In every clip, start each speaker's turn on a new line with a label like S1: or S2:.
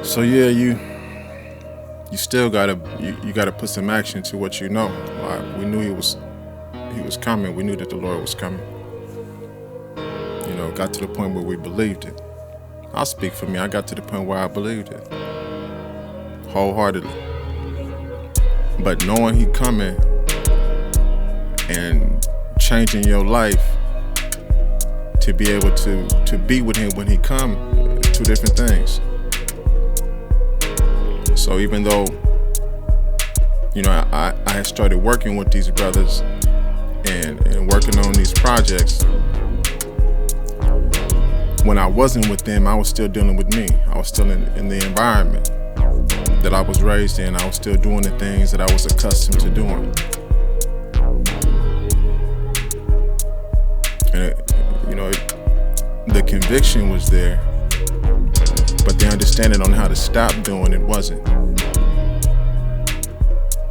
S1: So yeah, you still gotta you gotta put some action to what you know. We knew he was coming. We knew that the Lord was coming. Got to the point where we believed it. I'll speak for me. I got to the point where I believed it wholeheartedly. But knowing he coming and changing your life to be able to be with him when he come, two different things. So even though, I had started working with these brothers and working on these projects, when I wasn't with them, I was still dealing with me. I was still in the environment that I was raised in. I was still doing the things that I was accustomed to doing. And the conviction was there, but the understanding on how to stop doing it wasn't.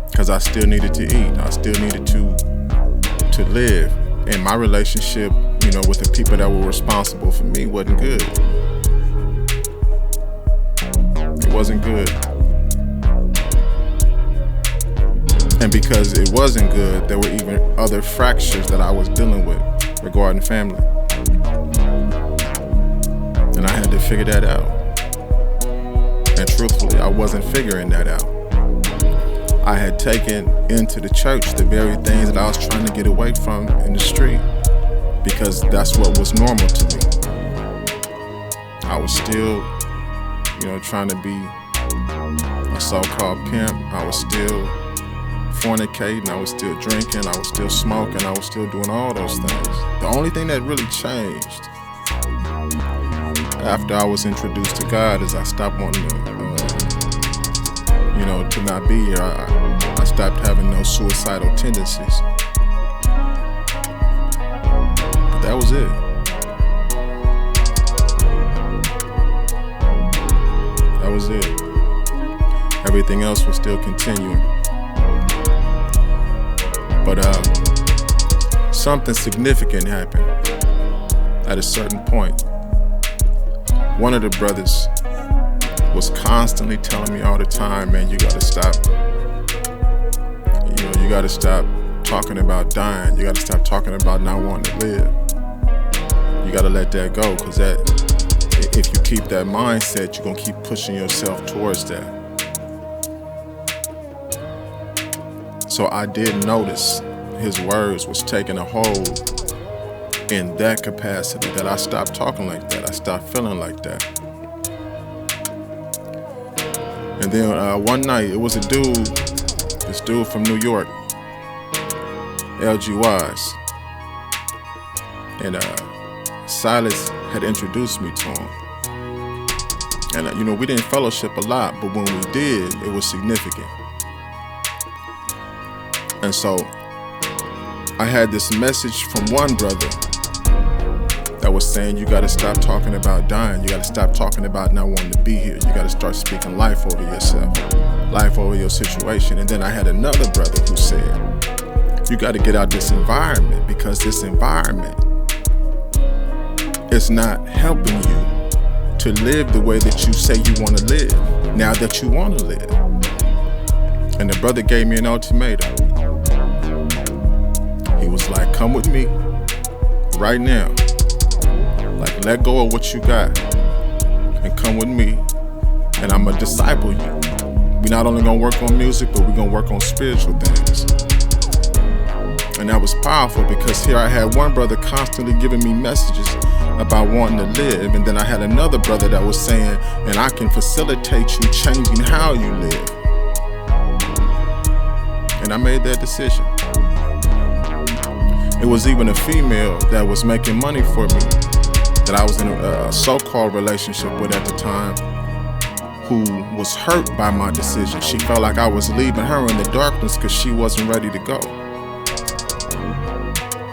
S1: Because I still needed to eat. I still needed to live. And my relationship, with the people that were responsible for me wasn't good. It wasn't good. And because it wasn't good, there were even other fractures that I was dealing with regarding family. And I had to figure that out. And truthfully, I wasn't figuring that out. I had taken into the church the very things that I was trying to get away from in the street, because that's what was normal to me. I was still, trying to be a so-called pimp. I was still fornicating. I was still drinking. I was still smoking. I was still doing all those things. The only thing that really changed after I was introduced to God is I stopped wanting to not be here. I stopped having those suicidal tendencies. But that was it. That was it. Everything else was still continuing. But something significant happened at a certain point. One of the brothers was constantly telling me all the time, man, you gotta stop. You gotta stop talking about dying. You gotta stop talking about not wanting to live. You gotta let that go, because if you keep that mindset, you're gonna keep pushing yourself towards that. So I did notice his words was taking a hold in that capacity, that I stopped talking like that. I stopped feeling like that. And then one night, it was this dude from New York, LG Wise. And Silas had introduced me to him. And we didn't fellowship a lot, but when we did, it was significant. And so I had this message from one brother that was saying, you gotta stop talking about dying. You gotta stop talking about not wanting to be here. You gotta start speaking life over yourself, life over your situation. And then I had another brother who said, you gotta get out this environment, because this environment is not helping you to live the way that you say you wanna live, now that you wanna live. And the brother gave me an ultimatum. He was like, come with me right now. Like, let go of what you got and come with me, and I'm gonna disciple you. We're not only gonna work on music, but we're gonna work on spiritual things. And that was powerful, because here I had one brother constantly giving me messages about wanting to live, and then I had another brother that was saying, and I can facilitate you changing how you live. And I made that decision. It was even a female that was making money for me, that I was in a so-called relationship with at the time, who was hurt by my decision. She felt like I was leaving her in the darkness because she wasn't ready to go.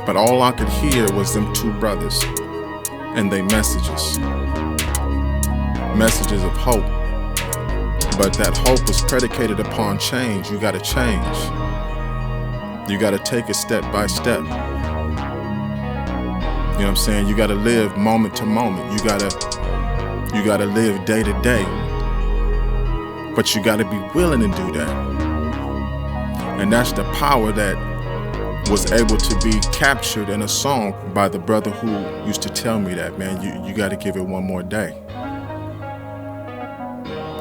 S1: But all I could hear was them two brothers and their messages of hope. But that hope was predicated upon change. You gotta change. You gotta take it step by step. You know what I'm saying? You gotta live moment to moment. You gotta live day to day. But you got to be willing to do that. And that's the power that was able to be captured in a song by the brother who used to tell me that, man, you got to give it one more day.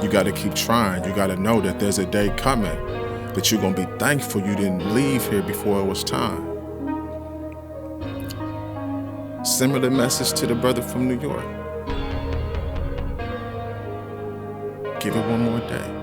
S1: You got to keep trying. You got to know that there's a day coming that you're going to be thankful you didn't leave here before it was time. Similar message to the brother from New York. Give it one more day.